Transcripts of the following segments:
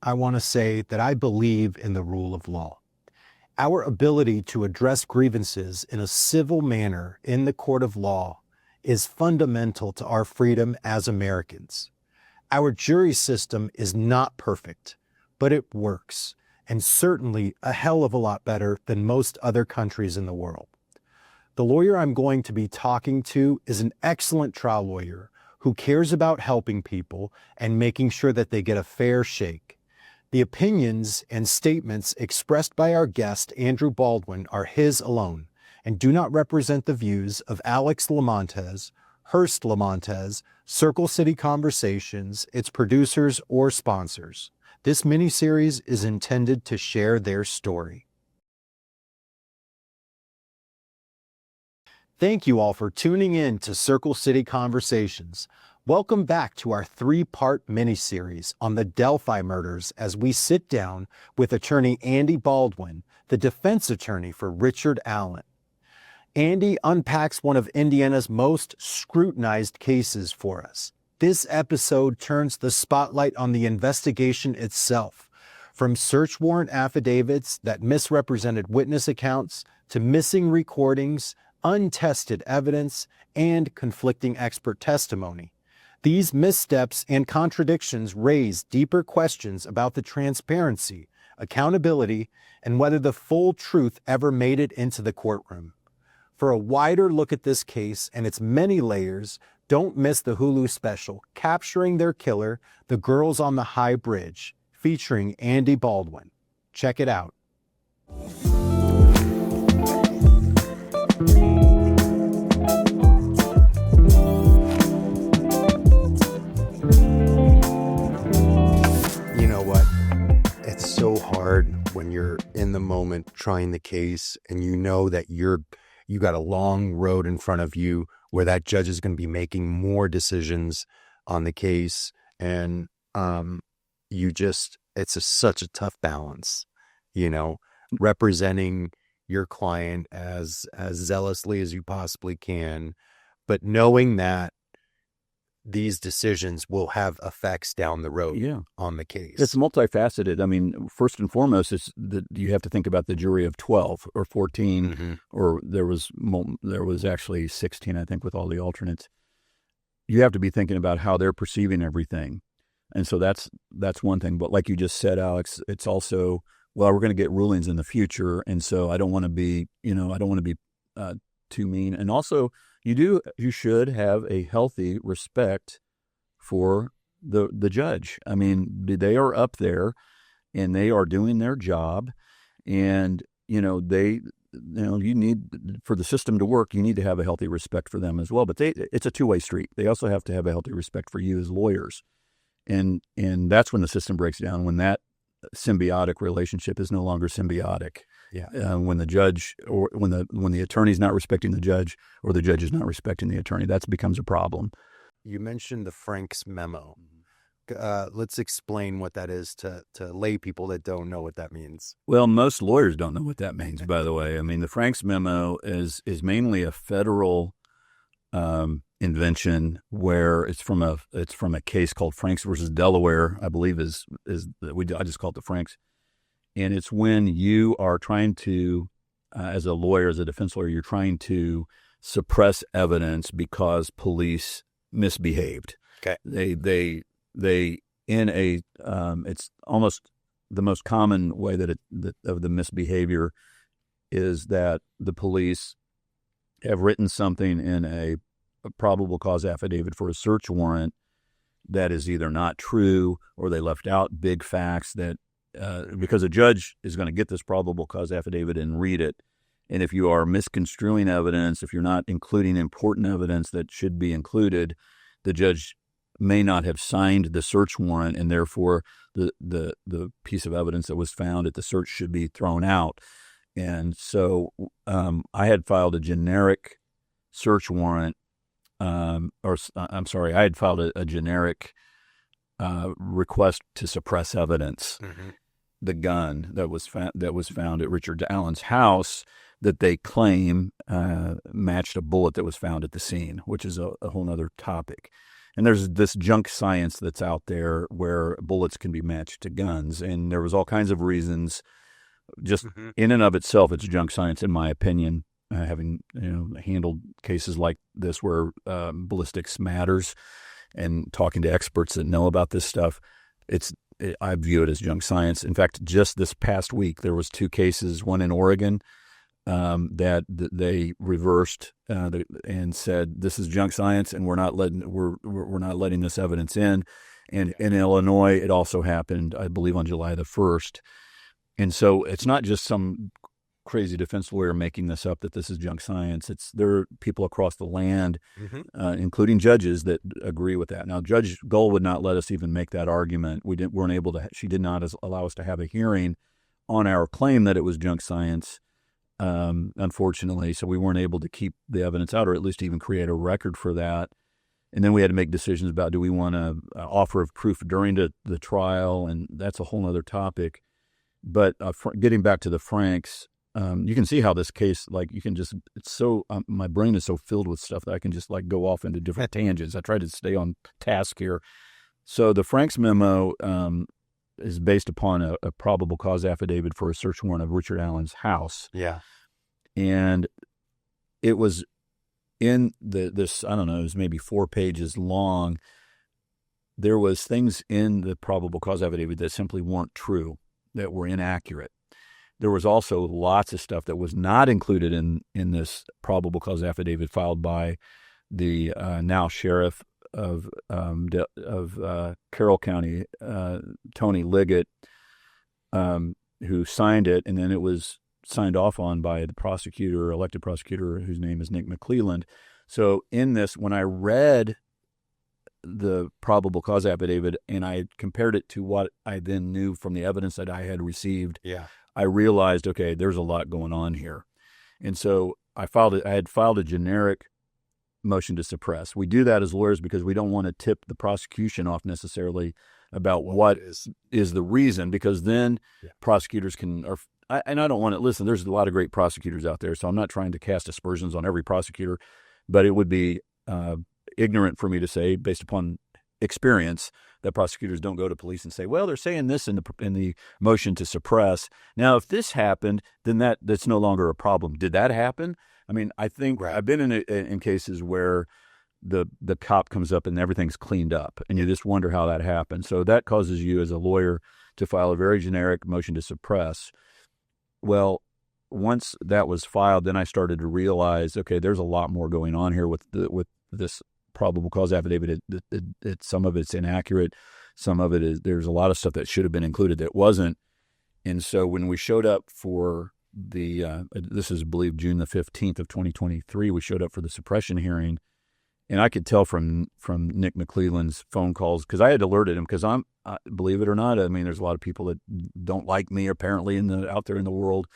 I want to say that I believe in the rule of law. Our ability to address grievances in a civil manner in the court of law is fundamental to our freedom as Americans. Our jury system is not perfect, but it works, and certainly a hell of a lot better than most other countries in the world. The lawyer I'm going to be talking to is an excellent trial lawyer who cares about helping people and making sure that they get a fair shake. The opinions and statements expressed by our guest, Andrew Baldwin, are his alone and do not represent the views of Alex Limontes, Hurst Limontes, Circle City Conversations, its producers, or sponsors. This miniseries is intended to share their story. Thank you all for tuning in to Circle City Conversations. Welcome back to our three-part miniseries on the Delphi murders as we sit down with attorney Andy Baldwin, the defense attorney for Richard Allen. Andy unpacks one of Indiana's most scrutinized cases for us. This episode turns the spotlight on the investigation itself, from search warrant affidavits that misrepresented witness accounts to missing recordings, untested evidence, and conflicting expert testimony. These missteps and contradictions raise deeper questions about the transparency, accountability, and whether the full truth ever made it into the courtroom. For a wider look at this case and its many layers, don't miss the Hulu special, Capturing Their Killer, The Girls on the High Bridge, featuring Andy Baldwin. Check it out. You know what? It's so hard when you're in the moment trying the case and you know that you got a long road in front of you where that judge is going to be making more decisions on the case. And such a tough balance, representing your client as zealously as you possibly can, but knowing that these decisions will have effects down the road on the case. It's multifaceted. I mean, first and foremost, is that you have to think about the jury of 12 or 14, or there was actually 16, I think, with all the alternates. You have to be thinking about how they're perceiving everything. And so that's one thing. But like you just said, Alex, it's also, well, we're going to get rulings in the future. And so I don't want to be, too mean. And also, you should have a healthy respect for the judge. I mean, they are up there and they are doing their job, and you need, for the system to work, you need to have a healthy respect for them as well. But it's a two-way street. They also have to have a healthy respect for you as lawyers. And that's when the system breaks down, when that symbiotic relationship is no longer symbiotic. Yeah. When the judge or when the attorney's not respecting the judge, or the judge is not respecting the attorney, that becomes a problem. You mentioned the Frank's memo. Let's explain what that is to lay people that don't know what that means. Well, most lawyers don't know what that means, by the way. I mean, the Frank's memo is mainly a federal invention, where it's from a case called Franks versus Delaware, I believe I just call it the Franks. And it's when you are trying to, as a lawyer, as a defense lawyer, you're trying to suppress evidence because police misbehaved. Okay. It's almost the most common way of the misbehavior is that the police have written something in a probable cause affidavit for a search warrant that is either not true, or they left out big facts that, because a judge is going to get this probable cause affidavit and read it. And if you are misconstruing evidence, if you're not including important evidence that should be included, the judge may not have signed the search warrant, and therefore the piece of evidence that was found at the search should be thrown out. And so I had filed a generic search warrant, I had filed a generic request to suppress evidence. Mm-hmm. The gun that was found at Richard Allen's house that they claim matched a bullet that was found at the scene, which is a whole other topic. And there's this junk science that's out there where bullets can be matched to guns. And there was all kinds of reasons. Just in and of itself, it's junk science, in my opinion, having handled cases like this where ballistics matters and talking to experts that know about this stuff. I view it as junk science. In fact, just this past week, there was 2 cases, one in Oregon, that they reversed and said this is junk science, and we're not letting this evidence in. And in Illinois, it also happened, I believe, on July the 1st. And so it's not just some crazy defense lawyer making this up that this is junk science. There are people across the land, including judges, that agree with that. Now, Judge Gull would not let us even make that argument. Weren't able to. She did not allow us to have a hearing on our claim that it was junk science. Unfortunately, so we weren't able to keep the evidence out, or at least even create a record for that. And then we had to make decisions about, do we want to offer of proof during the trial, and that's a whole other topic. But getting back to the Franks, you can see how this case, my brain is so filled with stuff that I can just go off into different tangents. I try to stay on task here. So the Franks memo is based upon a probable cause affidavit for a search warrant of Richard Allen's house. Yeah. And it was in this, I don't know, it was maybe 4 pages long. There was things in the probable cause affidavit that simply weren't true, that were inaccurate. There was also lots of stuff that was not included in this probable cause affidavit filed by the now sheriff of Carroll County, Tony Liggett, who signed it, and then it was signed off on by the elected prosecutor, whose name is Nick McClelland. So in this, when I read the probable cause affidavit and I compared it to what I then knew from the evidence that I had received, I realized, okay, there's a lot going on here. And so I had filed a generic motion to suppress. We do that as lawyers because we don't want to tip the prosecution off necessarily about what is the reason, because then prosecutors can, and I don't want to, listen, there's a lot of great prosecutors out there, so I'm not trying to cast aspersions on every prosecutor, but it would be ignorant for me to say, based upon experience, that prosecutors don't go to police and say, well, they're saying this in the motion to suppress. Now, if this happened, then that's no longer a problem. Did that happen? I mean, I think I've been in cases where the cop comes up and everything's cleaned up, and you just wonder how that happened. So that causes you as a lawyer to file a very generic motion to suppress. Well, once that was filed, then I started to realize, okay, there's a lot more going on here with this probable cause affidavit. Some of it's inaccurate. Some of it is, there's a lot of stuff that should have been included that wasn't. And so when we showed up for this is, I believe, June the 15th of 2023, we showed up for the suppression hearing, and I could tell from Nick McClelland's phone calls, because I had alerted him, because believe it or not, I mean, there's a lot of people that don't like me apparently out there in the world.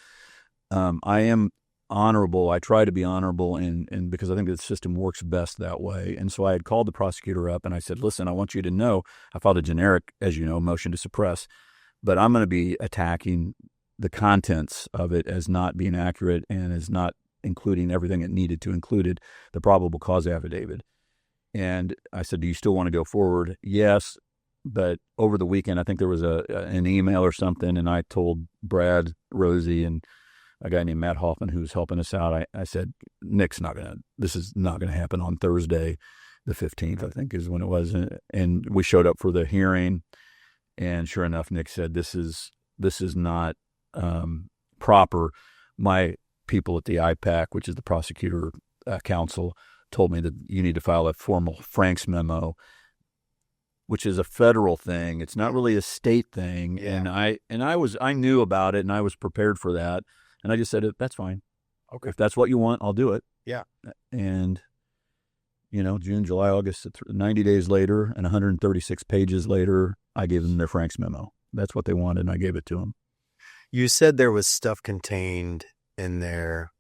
I am honorable. I try to be honorable, and because I think the system works best that way. And so I had called the prosecutor up and I said, listen, I want you to know I filed a generic, as you know, motion to suppress, but I'm going to be attacking the contents of it as not being accurate and as not including everything it needed to included the probable cause affidavit. And I said, do you still want to go forward? Yes. But over the weekend, I think there was an email or something, and I told Brad, Rosie, and a guy named Matt Hoffman, who was helping us out, I said, this is not going to happen on Thursday, the 15th, I think is when it was. And we showed up for the hearing, and sure enough, Nick said, this is not proper. My people at the IPAC, which is the prosecutor council, told me that you need to file a formal Franks memo, which is a federal thing. It's not really a state thing. Yeah. And I knew about it, and I was prepared for that. And I just said, that's fine. Okay. If that's what you want, I'll do it. Yeah. And, June, July, August, 90 days later and 136 pages later, I gave them their Franks memo. That's what they wanted, and I gave it to them. You said there was stuff contained in there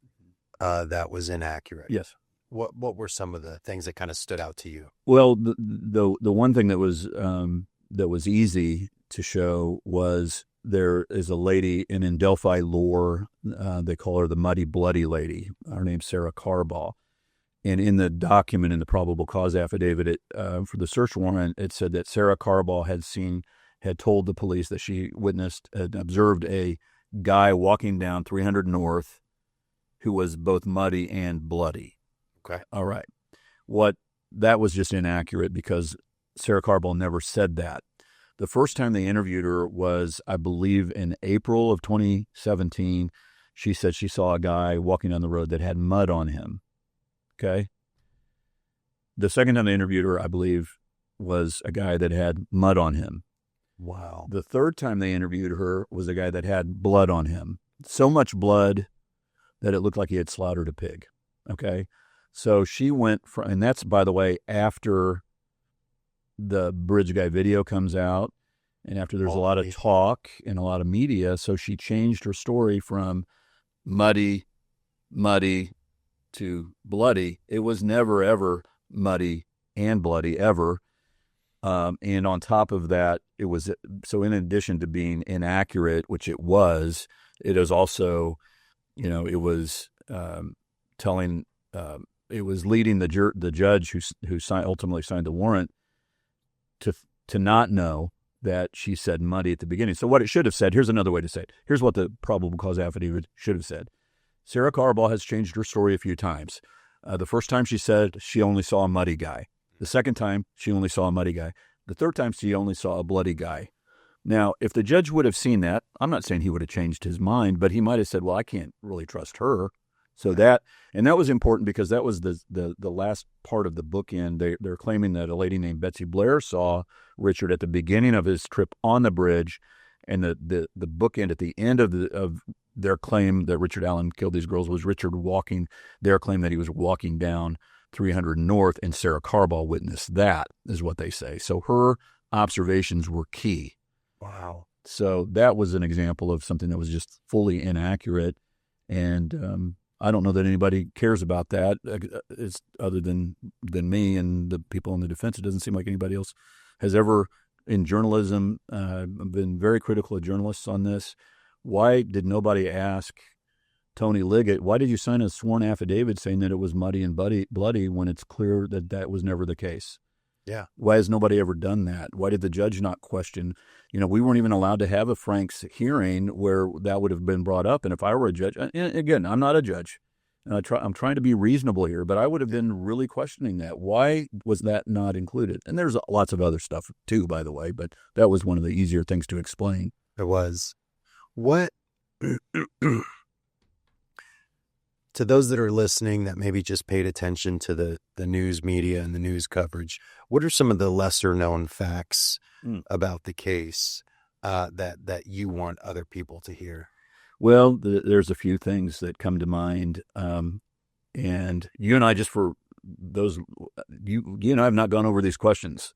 that was inaccurate. Yes. What were some of the things that kind of stood out to you? Well, the one thing that was easy to show was there is a lady, and in Delphi lore, they call her the Muddy Bloody Lady. Her name's Sarah Carbaugh. And in the document, in the probable cause affidavit for the search warrant, it said that Sarah Carball had told the police that she observed a guy walking down 300 North who was both muddy and bloody. Okay. All right. That was just inaccurate because Sarah Carball never said that. The first time they interviewed her was, I believe, in April of 2017. She said she saw a guy walking down the road that had mud on him. Okay. The second time they interviewed her, I believe, was a guy that had mud on him. Wow. The third time they interviewed her was a guy that had blood on him. So much blood that it looked like he had slaughtered a pig. Okay. So she went and that's, by the way, after the bridge guy video comes out and after there's a lot of talk and a lot of media. So she changed her story from muddy to bloody. It was never, ever muddy and bloody ever. And on top of that, it was, so in addition to being inaccurate, which it was also, it was it was leading the judge who ultimately signed the warrant to not know that she said muddy at the beginning. So what it should have said, here's another way to say it. Here's what the probable cause affidavit should have said. Sarah Carball has changed her story a few times. The first time she said she only saw a muddy guy. The second time, she only saw a muddy guy. The third time, she only saw a bloody guy. Now, if the judge would have seen that, I'm not saying he would have changed his mind, but he might have said, well, I can't really trust her. So that was important because that was the last part of the bookend. They're claiming that a lady named Betsy Blair saw Richard at the beginning of his trip on the bridge, and the bookend at the end of their claim that Richard Allen killed these girls was Richard their claim that he was walking down 300 North, and Sarah Carball witnessed that, is what they say. So her observations were key. Wow. So that was an example of something that was just fully inaccurate, and I don't know that anybody cares about that. It's other than me and the people in the defense. It doesn't seem like anybody else has ever, in journalism, been very critical of journalists on this. Why did nobody ask Tony Liggett, why did you sign a sworn affidavit saying that it was muddy and bloody when it's clear that was never the case? Yeah. Why has nobody ever done that? Why did the judge not question? We weren't even allowed to have a Frank's hearing where that would have been brought up. And if I were a judge, and again, I'm not a judge, and I'm trying to be reasonable here, but I would have been really questioning that. Why was that not included? And there's lots of other stuff too, by the way, but that was one of the easier things to explain. It was. What, to those that are listening that maybe just paid attention to the news media and the news coverage, what are some of the lesser known facts about the case that you want other people to hear? Well, there's a few things that come to mind. And you and I, just for those, you and I have not gone over these questions.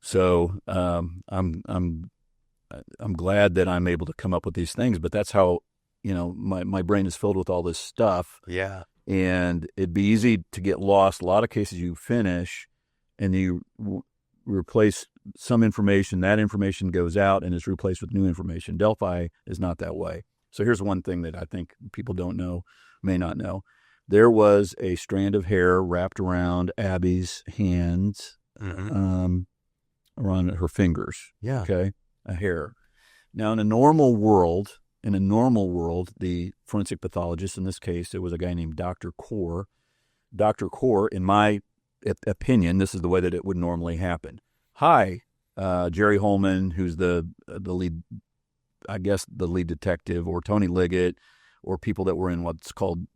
So I'm glad that I'm able to come up with these things, but that's how, my brain is filled with all this stuff. Yeah. And it'd be easy to get lost. A lot of cases you finish and you replace some information. That information goes out and is replaced with new information. Delphi is not that way. So here's one thing that I think people don't know, may not know. There was a strand of hair wrapped around Abby's hands, around her fingers. Yeah. Okay. A hair. Now, in a normal world, the forensic pathologist, in this case, it was a guy named Dr. Core. Dr. Core, in my opinion, this is the way that it would normally happen. Hi, Jerry Holman, who's the lead, I guess the lead detective, or Tony Liggett, or people that were in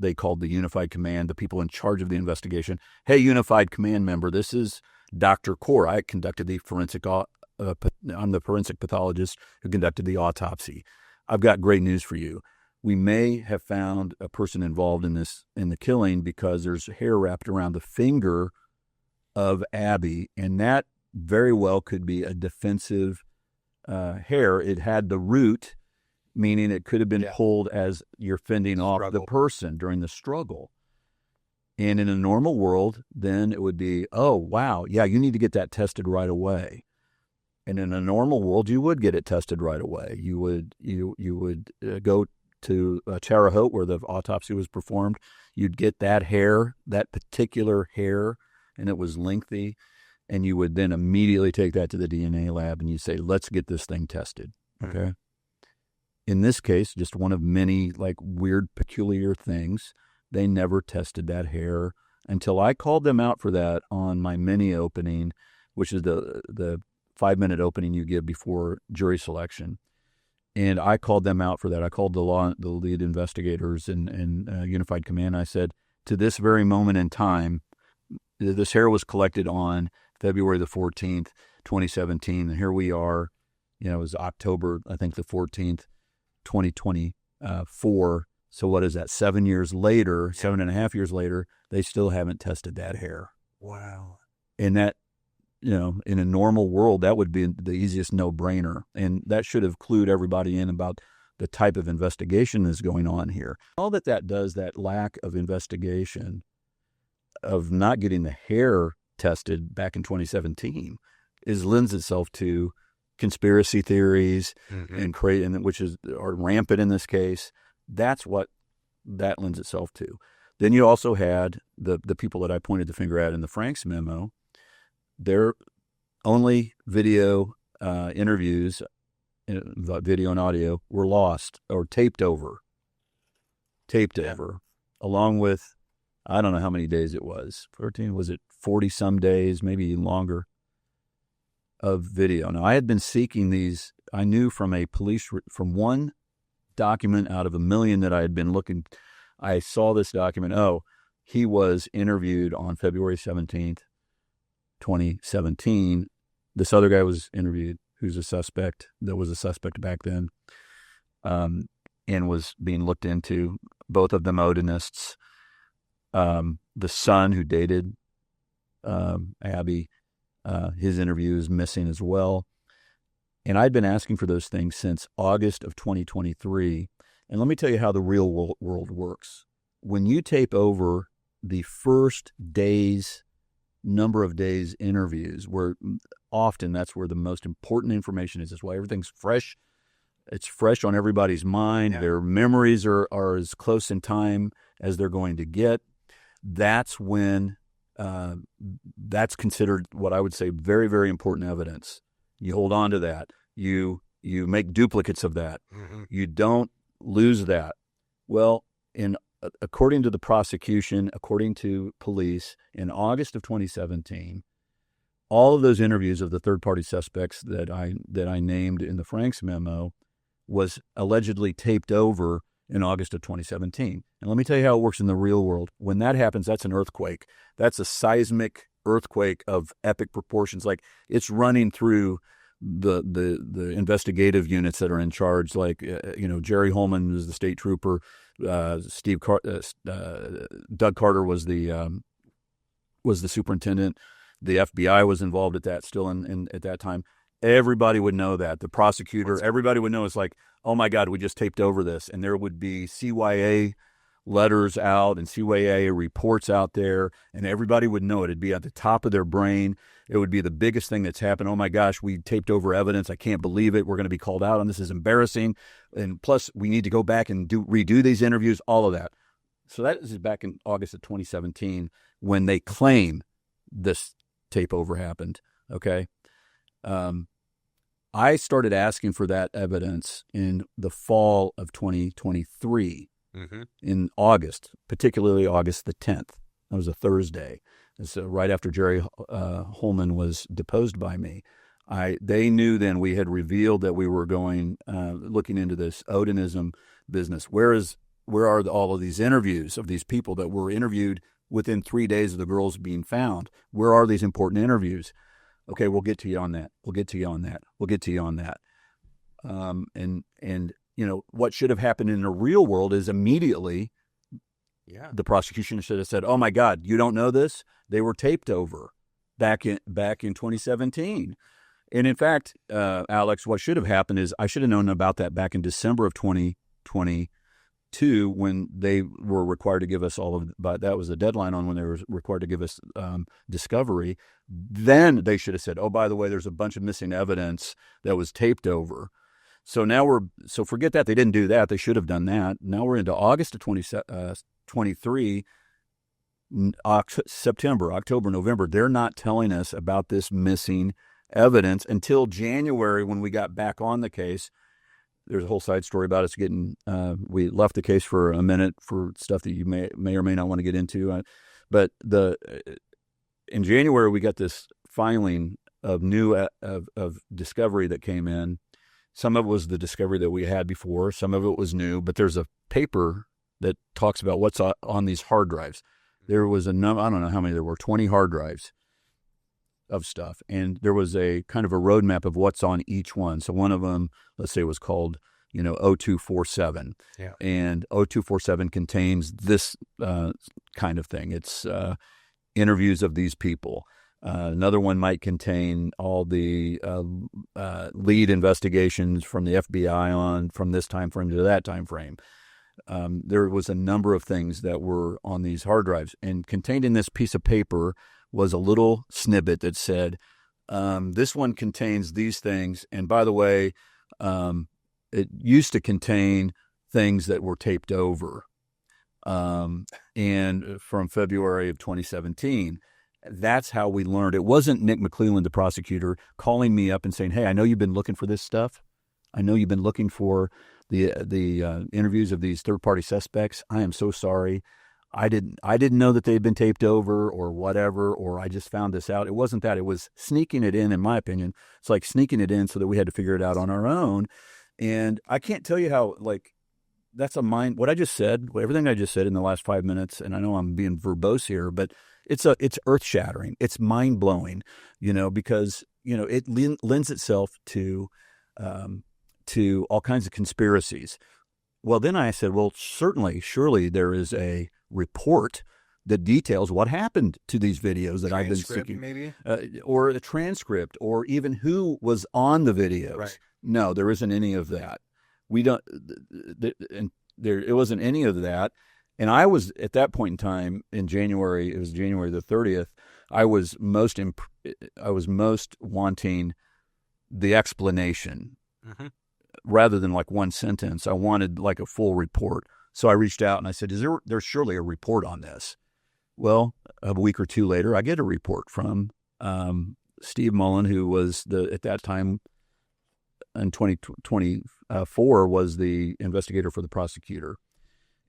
they called the Unified Command, the people in charge of the investigation. Hey, Unified Command member, this is Dr. Core. I conducted the forensic, I'm the forensic pathologist who conducted the autopsy. I've got great news for you. We may have found a person involved in the killing because there's hair wrapped around the finger of Abby, and that very well could be a defensive hair. It had the root, meaning it could have been pulled as you're fending off the person during the struggle. And in a normal world, then it would be, oh, wow, yeah, you need to get that tested right away. And in a normal world, you would get it tested right away. You would go to Terre Haute, where the autopsy was performed. You'd get that hair, that particular hair, and it was lengthy, and you would then immediately take that to the DNA lab, and you say, let's get this thing tested, okay? Mm-hmm. In this case, just one of many like weird, peculiar things, they never tested that hair until I called them out for that on my mini opening, which is the 5-minute opening you give before jury selection. And I called them out for that. I called the lead investigators and Unified Command. I said, to this very moment in time, this hair was collected on February the 14th, 2017. And here we are, it was October, I think the 14th, 2024. So what is that? 7 years later, 7.5 years later, they still haven't tested that hair. Wow. And that, in a normal world, that would be the easiest no-brainer. And that should have clued everybody in about the type of investigation that's going on here. All that does, that lack of investigation, of not getting the hair tested back in 2017, lends itself to conspiracy theories, mm-hmm. Which are rampant in this case. That's what that lends itself to. Then you also had the people that I pointed the finger at in the Franks memo. Their only video interviews, video and audio, were lost or taped over, along with, I don't know how many days it was. 14, was it 40 some days, maybe longer, of video. Now, I had been seeking these. I knew from one document out of a million that I had been looking. I saw this document. Oh, he was interviewed on February 17th, 2017. This other guy was interviewed, who's a suspect, that was a suspect back then, and was being looked into. Both of them Odinists. The son who dated Abby, his interview is missing as well. And I'd been asking for those things since August of 2023. And let me tell you how the real world works. When you tape over the first number of days interviews, where often that's where the most important information is. That's why everything's fresh. It's fresh on everybody's mind. Yeah. Their memories are as close in time as they're going to get. That's when that's considered what I would say very, very important evidence. You hold on to that. You make duplicates of that. Mm-hmm. You don't lose that. Well, according to the prosecution, according to police, in August of 2017, all of those interviews of the third-party suspects that I named in the Franks memo was allegedly taped over in August of 2017. And let me tell you how it works in the real world. When that happens, that's an earthquake. That's a seismic earthquake of epic proportions. Like, it's running through the investigative units that are in charge. Like, Jerry Holman is the state trooper. Doug Carter was the superintendent. The FBI was involved at that still at that time. Everybody would know that. The prosecutor, everybody would know. It's like, oh my God, we just taped over this. And there would be CYA letters out and CYA reports out there, and everybody would know it. It'd be at the top of their brain. It would be the biggest thing that's happened. Oh my gosh, we taped over evidence. I can't believe it. We're going to be called out on this. This is embarrassing. And plus, we need to go back and redo these interviews, all of that. So that is back in August of 2017 when they claim this tape over happened, okay? I started asking for that evidence in the fall of 2023, mm-hmm. in August, particularly August the 10th. That was a Thursday. And so right after Jerry Holman was deposed by me. They knew then we had revealed that we were looking into this Odinism business. Where are all of these interviews of these people that were interviewed within 3 days of the girls being found? Where are these important interviews? Okay, we'll get to you on that. We'll get to you on that. We'll get to you on that. And what should have happened in the real world is immediately, the prosecution should have said, "Oh my God, you don't know this? They were taped over back in 2017." And in fact, Alex, what should have happened is I should have known about that back in December of 2022 when they were required to give us but that was the deadline on when they were required to give us discovery. Then they should have said, "Oh, by the way, there's a bunch of missing evidence that was taped over." So now so forget that. They didn't do that. They should have done that. Now we're into August of 23, September, October, November. They're not telling us about this missing evidence until January when we got back on the case. There's a whole side story about us getting, we left the case for a minute for stuff that you may or may not want to get into. But in January, we got this filing of of discovery that came in. Some of it was the discovery that we had before. Some of it was new, but there's a paper that talks about what's on these hard drives. There was I don't know how many there were, 20 hard drives of stuff. And there was a kind of a roadmap of what's on each one. So one of them, let's say, was called, 0247. Yeah. And 0247 contains this kind of thing. It's interviews of these people. Another one might contain all the lead investigations from the FBI from this time frame to that time frame. There was a number of things that were on these hard drives, and contained in this piece of paper was a little snippet that said, this one contains these things. And by the way, it used to contain things that were taped over. And from February of 2017, that's how we learned. It wasn't Nick McClelland, the prosecutor, calling me up and saying, hey, I know you've been looking for this stuff. I know you've been looking for the interviews of these third-party suspects. I am so sorry. I didn't know that they'd been taped over or whatever, or I just found this out. It wasn't that. It was sneaking it in my opinion. It's like sneaking it in so that we had to figure it out on our own. And I can't tell you how, that's what I just said, everything I just said in the last 5 minutes, and I know I'm being verbose here, but it's earth-shattering. It's mind-blowing, because, it lends itself to all kinds of conspiracies. Well, then I said, well, surely there is a report that details what happened to these videos that I've been seeking. Maybe? Or a transcript, or even who was on the videos. Right. No, there isn't any of that. We don't, it wasn't any of that. And I was, at that point in time, in January, it was January the 30th, I was most wanting the explanation. Mm-hmm. Rather than one sentence. I wanted a full report. So I reached out and I said, there's surely a report on this? Well, a week or two later, I get a report from Steve Mullen, who was at that time in 2024 was the investigator for the prosecutor.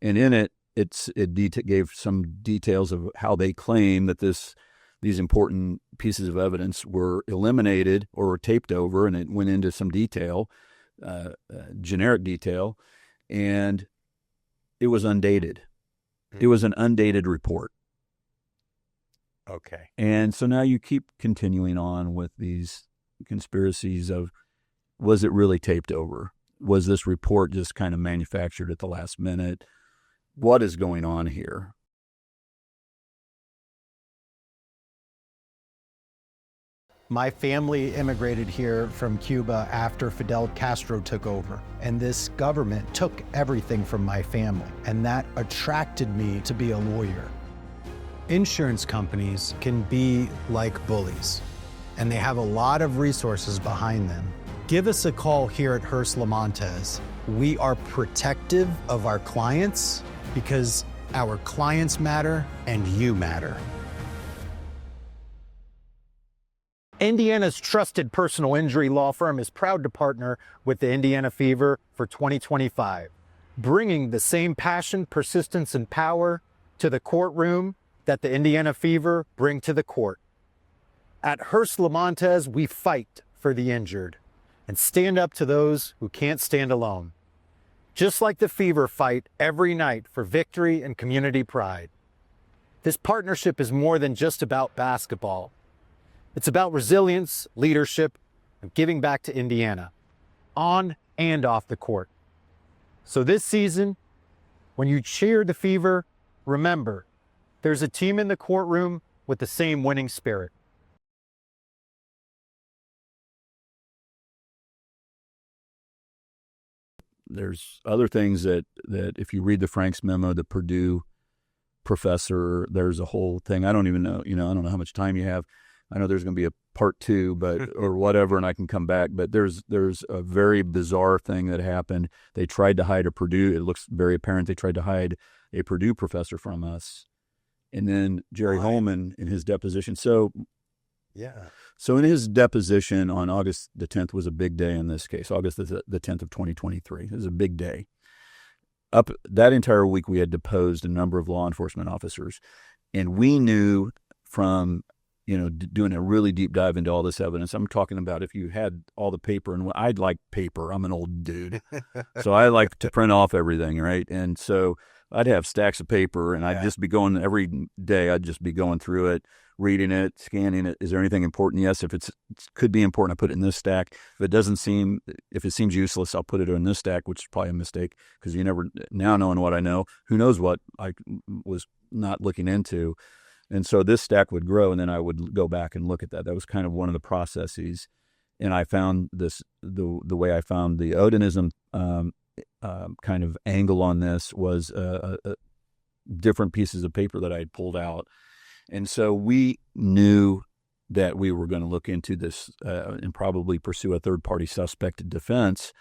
And in it, it gave some details of how they claim that these important pieces of evidence were eliminated or were taped over, and it went into some detail, generic detail, and it was undated. Mm-hmm. It was an undated report. Okay. And so now you keep continuing on with these conspiracies of, was it really taped over? Was this report just kind of manufactured at the last minute? What is going on here? My family immigrated here from Cuba after Fidel Castro took over, and this government took everything from my family, and that attracted me to be a lawyer. Insurance companies can be like bullies, and they have a lot of resources behind them. Give us a call here at Hurst Limontes. We are protective of our clients because our clients matter and you matter. Indiana's trusted personal injury law firm is proud to partner with the Indiana Fever for 2025, bringing the same passion, persistence, and power to the courtroom that the Indiana Fever bring to the court. At Hurst Limontes, we fight for the injured and stand up to those who can't stand alone. Just like the Fever fight every night for victory and community pride. This partnership is more than just about basketball. It's about resilience, leadership, and giving back to Indiana, on and off the court. So this season, when you cheer the Fever, remember, there's a team in the courtroom with the same winning spirit. There's other things that if you read the Frank's memo, the Purdue professor, there's a whole thing. I don't even know, I don't know how much time you have. I know there's going to be a part 2, but or whatever, and I can come back. But there's a very bizarre thing that happened. They tried to hide a Purdue. It looks very apparent they tried to hide a Purdue professor from us, and then Jerry Holman in his deposition. So in his deposition on August the 10th was a big day in this case. August the 10th of 2023. It was a big day. Up that entire week, we had deposed a number of law enforcement officers, and we knew from doing a really deep dive into all this evidence. I'm talking about if you had all the paper, and I'd like paper. I'm an old dude, so I like to print off everything, right? And so I'd have stacks of paper, and I'd just be going every day. I'd just be going through it, reading it, scanning it. Is there anything important? Yes. If it could be important, I put it in this stack. If it seems useless, I'll put it in this stack, which is probably a mistake because you never, now knowing what I know, who knows what I was not looking into. And so this stack would grow, and then I would go back and look at that. That was kind of one of the processes. And I found this, the way I found the Odinism kind of angle on this was different pieces of paper that I had pulled out. And so we knew that we were going to look into this and probably pursue a third-party suspect defense,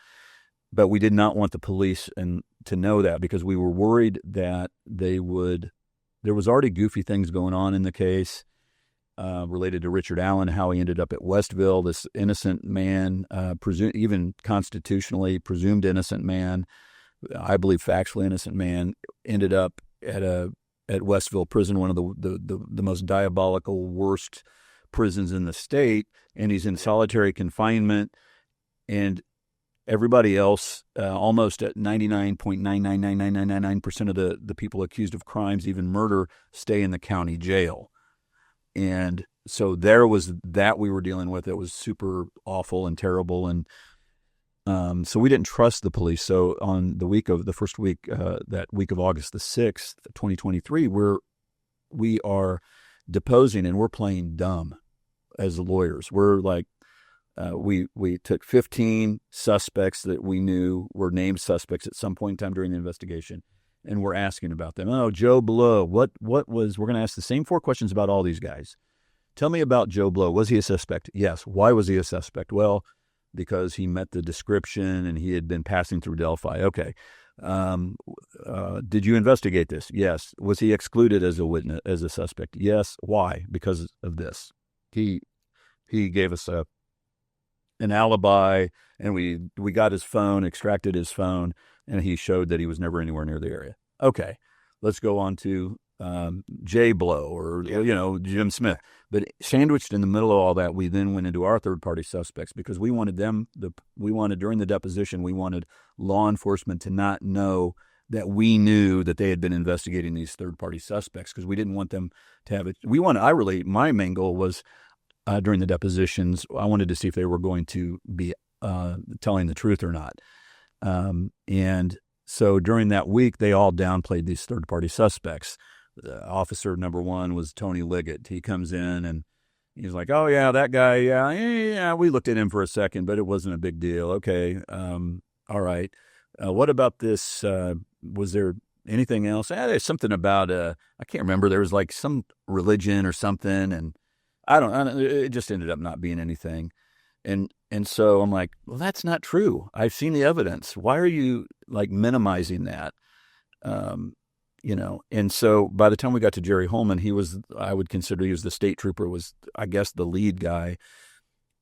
but we did not want the police to know that because we were worried that they would. There was already goofy things going on in the case related to Richard Allen, how he ended up at Westville, this innocent man, even constitutionally presumed innocent man, I believe factually innocent man, ended up at Westville prison, one of the most diabolical, worst prisons in the state, and he's in solitary confinement, and everybody else, almost at 99.9999999% of the people accused of crimes, even murder, stay in the county jail. And so there was that we were dealing with. It was super awful and terrible. And so we didn't trust the police. So on the first week, that week of August the 6th, 2023, we are deposing and we're playing dumb as lawyers. We're like, we took 15 suspects that we knew were named suspects at some point in time during the investigation, and we're asking about them. Oh, Joe Blow, we're going to ask the same 4 questions about all these guys. Tell me about Joe Blow. Was he a suspect? Yes. Why was he a suspect? Well, because he met the description and he had been passing through Delphi. Okay. Did you investigate this? Yes. Was he excluded as a witness, as a suspect? Yes. Why? Because of this. He gave us an alibi, and we got his phone, extracted his phone, and he showed that he was never anywhere near the area. Okay, let's go on to Jay Blow or Jim Smith. But sandwiched in the middle of all that, we then went into our third-party suspects because we wanted during the deposition, we wanted law enforcement to not know that we knew that they had been investigating these third-party suspects because we didn't want them to have it. My main goal was, during the depositions, I wanted to see if they were going to be telling the truth or not. And so during that week, they all downplayed these third-party suspects. Officer number 1 was Tony Liggett. He comes in and he's like, oh, yeah, that guy, yeah, we looked at him for a second, but it wasn't a big deal. Okay, all right. What about this? Was there anything else? There's something about, I can't remember. There was like some religion or something, and I don't, it just ended up not being anything. And so I'm like, well, that's not true. I've seen the evidence. Why are you like minimizing that? And so by the time we got to Jerry Holman, I would consider he was the state trooper, was I guess the lead guy.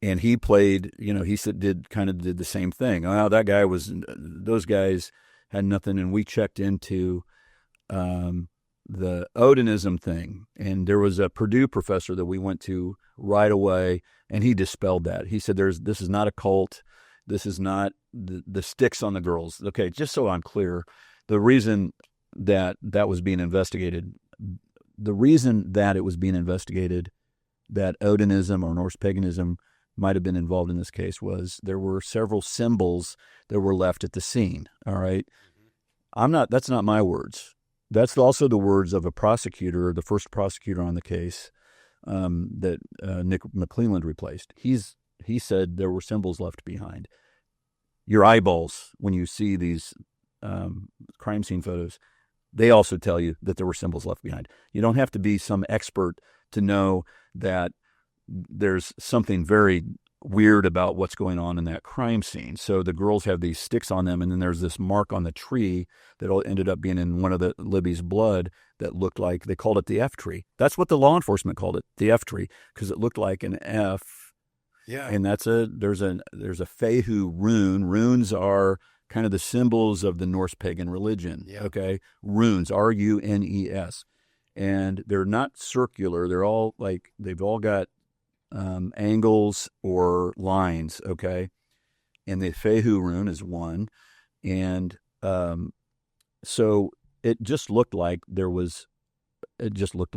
And he played, he did the same thing. Oh, those guys had nothing. And we checked into, the Odinism thing. And there was a Purdue professor that we went to right away, and he dispelled that. He said, this is not a cult. This is not the sticks on the girls. Okay, just so I'm clear, the reason that was being investigated, that Odinism or Norse paganism might have been involved in this case was there were several symbols that were left at the scene. All right. That's not my words. That's also the words of a prosecutor, the first prosecutor on the case that Nick McClelland replaced. He said there were symbols left behind. Your eyeballs, when you see these crime scene photos, they also tell you that there were symbols left behind. You don't have to be some expert to know that there's something very weird about what's going on in that crime scene. So the girls have these sticks on them, and then there's this mark on the tree that ended up being in one of the Libby's blood that looked like, they called it the F tree. That's what the law enforcement called it, the F tree, because it looked like an F. Yeah. And there's a Fehu rune. Runes are kind of the symbols of the Norse pagan religion. Yeah. Okay, runes, runes, and they're not circular. They're all like, they've all got angles or lines. Okay, and the Fehu rune is one, and so it just looked like it just looked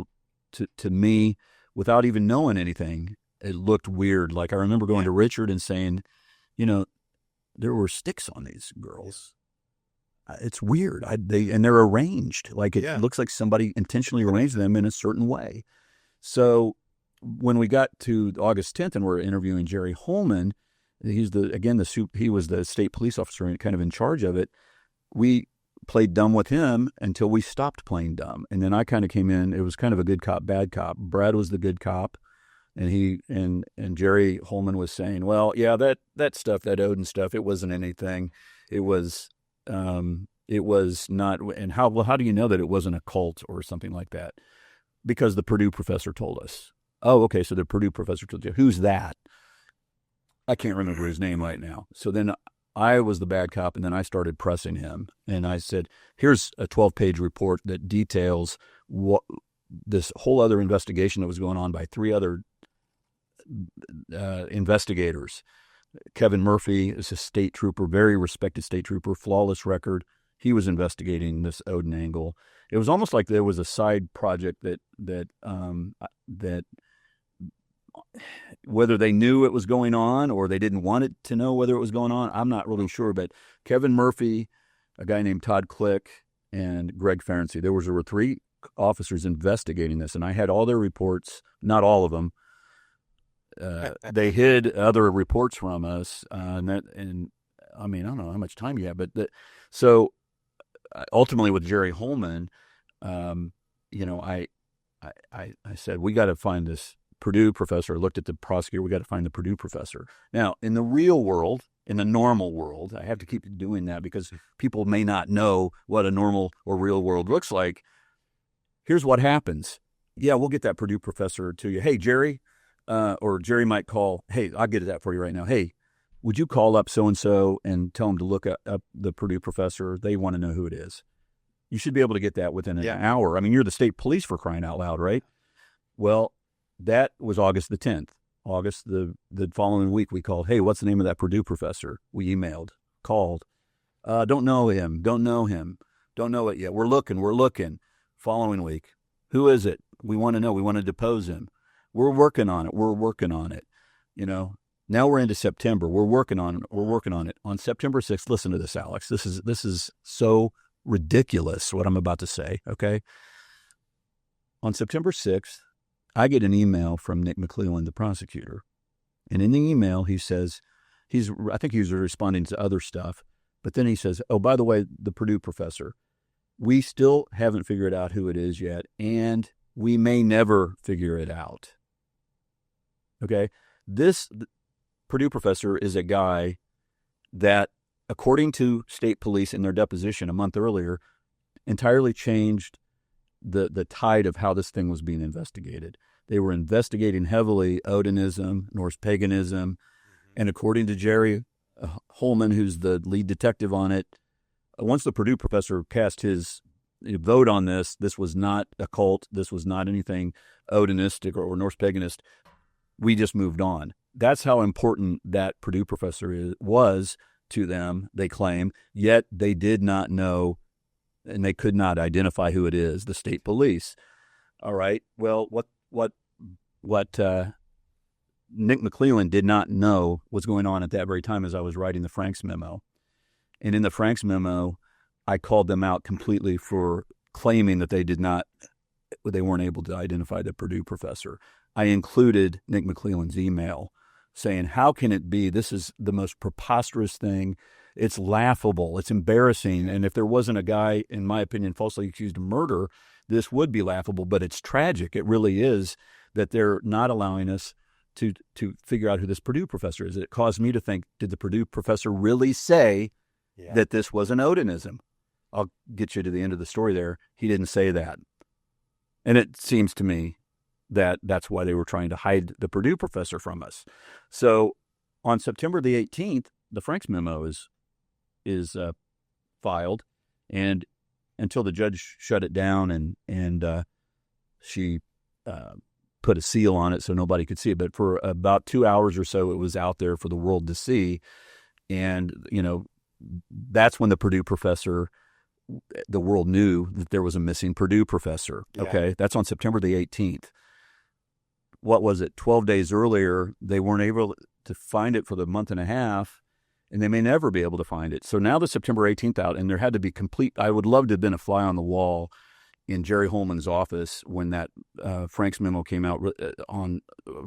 to me, without even knowing anything, it looked weird. Like, I remember going to Richard and saying, there were sticks on these girls. It's weird. And they're arranged. Like, it looks like somebody intentionally arranged them in a certain way. So when we got to August 10th and we're interviewing Jerry Holman, he was the state police officer and kind of in charge of it. We played dumb with him until we stopped playing dumb. And then I kind of came in. It was kind of a good cop, bad cop. Brad was the good cop. And Jerry Holman was saying, well, yeah, that stuff, that Odin stuff, it wasn't anything. It was not. And how do you know that it wasn't a cult or something like that? Because the Purdue professor told us. Oh, okay. So the Purdue professor told you. Who's that? I can't remember his name right now. So then I was the bad cop, and then I started pressing him. And I said, here's a 12-page report that details what this whole other investigation that was going on by 3 other investigators. Kevin Murphy is a state trooper, very respected state trooper, flawless record. He was investigating this Odin angle. It was almost like there was a side project that whether they knew it was going on or they didn't want it to know whether it was going on, I'm not really sure. But Kevin Murphy, a guy named Todd Click, and Greg Ferenczi, there were 3 officers investigating this, and I had all their reports, not all of them. They hid other reports from us, and I mean, I don't know how much time you have, but so ultimately with Jerry Holman, I said, we got to find this Purdue professor. I looked at the prosecutor. We got to find the Purdue professor. Now, in the real world, in the normal world, I have to keep doing that because people may not know what a normal or real world looks like. Here's what happens. Yeah, we'll get that Purdue professor to you. Hey, Jerry, or Jerry might call. Hey, I'll get that for you right now. Hey, would you call up so-and-so and tell them to look up the Purdue professor? They want to know who it is. You should be able to get that within an hour. I mean, you're the state police, for crying out loud, right? Well, that was August the 10th. August, the following week, we called. Hey, what's the name of that Purdue professor? We emailed, called. Don't know him. Don't know him. Don't know it yet. We're looking. Following week, who is it? We want to know. We want to depose him. We're working on it. Now we're into September. We're working on it. On September 6th, listen to this, Alex. This is so ridiculous what I'm about to say, okay? On September 6th, I get an email from Nick McClellan, the prosecutor. And in the email, he says, I think he was responding to other stuff, but then he says, oh, by the way, the Purdue professor, we still haven't figured out who it is yet, and we may never figure it out. Okay? This Purdue professor is a guy that, according to state police in their deposition a month earlier, entirely changed the tide of how this thing was being investigated. They were investigating heavily Odinism, Norse paganism, and according to Jerry Holman, who's the lead detective on it, once the Purdue professor cast his vote on this was not a cult, this was not anything Odinistic or Norse paganist, we just moved on. That's how important that Purdue professor was to them, they claim, yet they did not know and they could not identify who it is, the state police. All right, well, what Nick McClellan did not know was going on at that very time as I was writing the Franks memo. And in the Franks memo, I called them out completely for claiming that they weren't able to identify the Purdue professor. I included Nick McClellan's email saying, how can it be? This is the most preposterous thing. It's laughable. It's embarrassing. And if there wasn't a guy, in my opinion, falsely accused of murder, this would be laughable, but it's tragic. It really is that they're not allowing us to figure out who this Purdue professor is. It caused me to think, did the Purdue professor really say that this was an Odinism? I'll get you to the end of the story there. He didn't say that. And it seems to me that that's why they were trying to hide the Purdue professor from us. So on September the 18th, the Franks memo is filed, and until the judge shut it down and she put a seal on it so nobody could see it. But for about 2 hours or so, it was out there for the world to see. And, that's when the Purdue professor, the world knew that there was a missing Purdue professor. Yeah. Okay. That's on September the 18th. What was it? 12 days earlier, they weren't able to find it for the month and a half, and they may never be able to find it. So now the September 18th out, and there had to be I would love to have been a fly on the wall in Jerry Holman's office when that Franks memo came out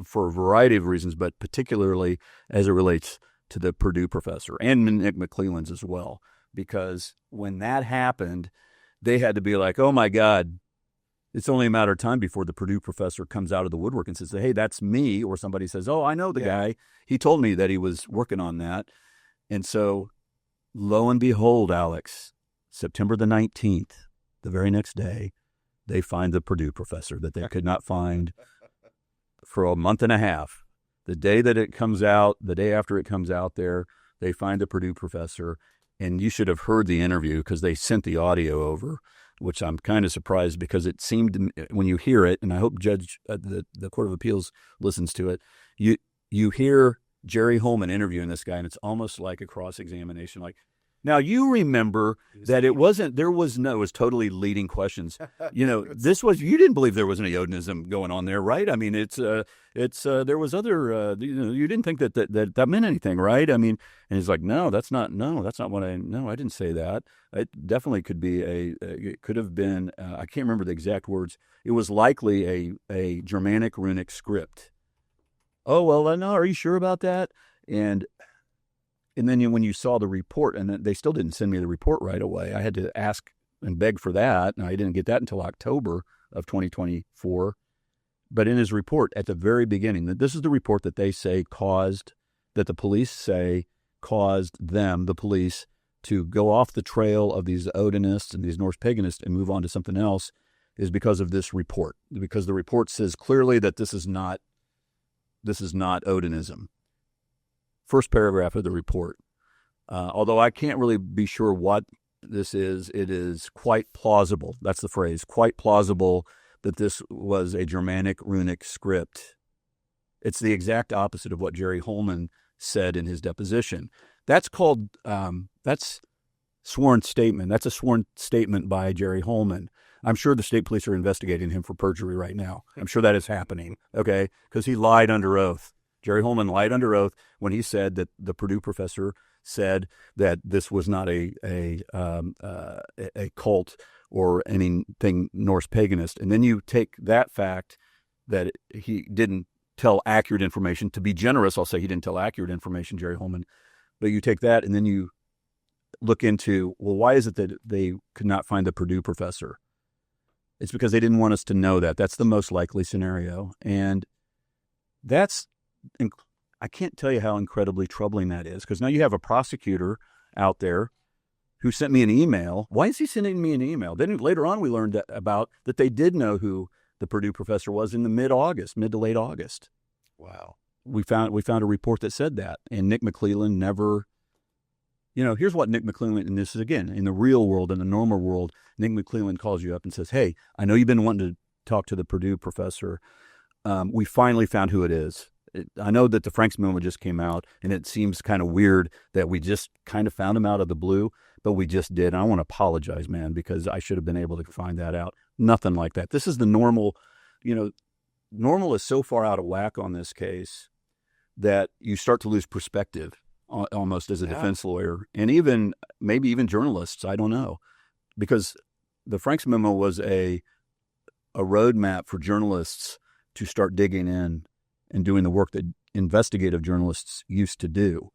for a variety of reasons, but particularly as it relates to the Purdue professor and Nick McClelland's as well. Because when that happened, they had to be like, oh my God, it's only a matter of time before the Purdue professor comes out of the woodwork and says, hey, that's me. Or somebody says, oh, I know the guy. He told me that he was working on that. And so lo and behold, Alex, September the 19th, the very next day, they find the Purdue professor that they could not find for a month and a half. The day that it comes out, the day after it comes out there, they find the Purdue professor. And you should have heard the interview because they sent the audio over, which I'm kind of surprised because it seemed, when you hear it, and I hope the Court of Appeals listens to it, you hear Jerry Holman interviewing this guy, and it's almost like a cross-examination. Like, now you remember that it was totally leading questions. You didn't believe there was any Odinism going on there, right? I mean, there was other, you didn't think that meant anything, right? I mean, and he's like, that's not what I didn't say that. It definitely could be it could have been, I can't remember the exact words. It was likely a Germanic runic script. Oh, well, no, are you sure about that? And then when you saw the report, and they still didn't send me the report right away, I had to ask and beg for that, and I didn't get that until October of 2024. But in his report at the very beginning, this is the report that they say that the police say caused them, the police, to go off the trail of these Odinists and these Norse paganists and move on to something else, is because of this report. Because the report says clearly that this is not Odinism. First paragraph of the report. Although I can't really be sure what this is, it is quite plausible. That's the phrase, quite plausible that this was a Germanic runic script. It's the exact opposite of what Jerry Holman said in his deposition. That's called, that's sworn statement. That's a sworn statement by Jerry Holman. I'm sure the state police are investigating him for perjury right now. I'm sure that is happening, okay? Because he lied under oath. Jerry Holman lied under oath when he said that the Purdue professor said that this was not a cult or anything Norse paganist. And then you take that fact that he didn't tell accurate information. To be generous, I'll say he didn't tell accurate information, Jerry Holman. But you take that and then you look into, well, why is it that they could not find the Purdue professor? It's because they didn't want us to know that. That's the most likely scenario. And I can't tell you how incredibly troubling that is, because now you have a prosecutor out there who sent me an email. Why is he sending me an email? Then later on we learned that they did know who the Purdue professor was in the mid to late August. Wow. We found a report that said that, and Nick McClelland never. Here's what Nick McClelland, and this is again in the real world, in the normal world, Nick McClelland calls you up and says, "Hey, I know you've been wanting to talk to the Purdue professor. We finally found who it is. I know that the Franks memo just came out, and it seems kind of weird that we just kind of found him out of the blue, but we just did. And I want to apologize, man, because I should have been able to find that out. Nothing like that. This is the normal. Normal is so far out of whack on this case that you start to lose perspective almost as a defense lawyer, and maybe even journalists. I don't know, because the Franks memo was a roadmap for journalists to start digging in and doing the work that investigative journalists used to do.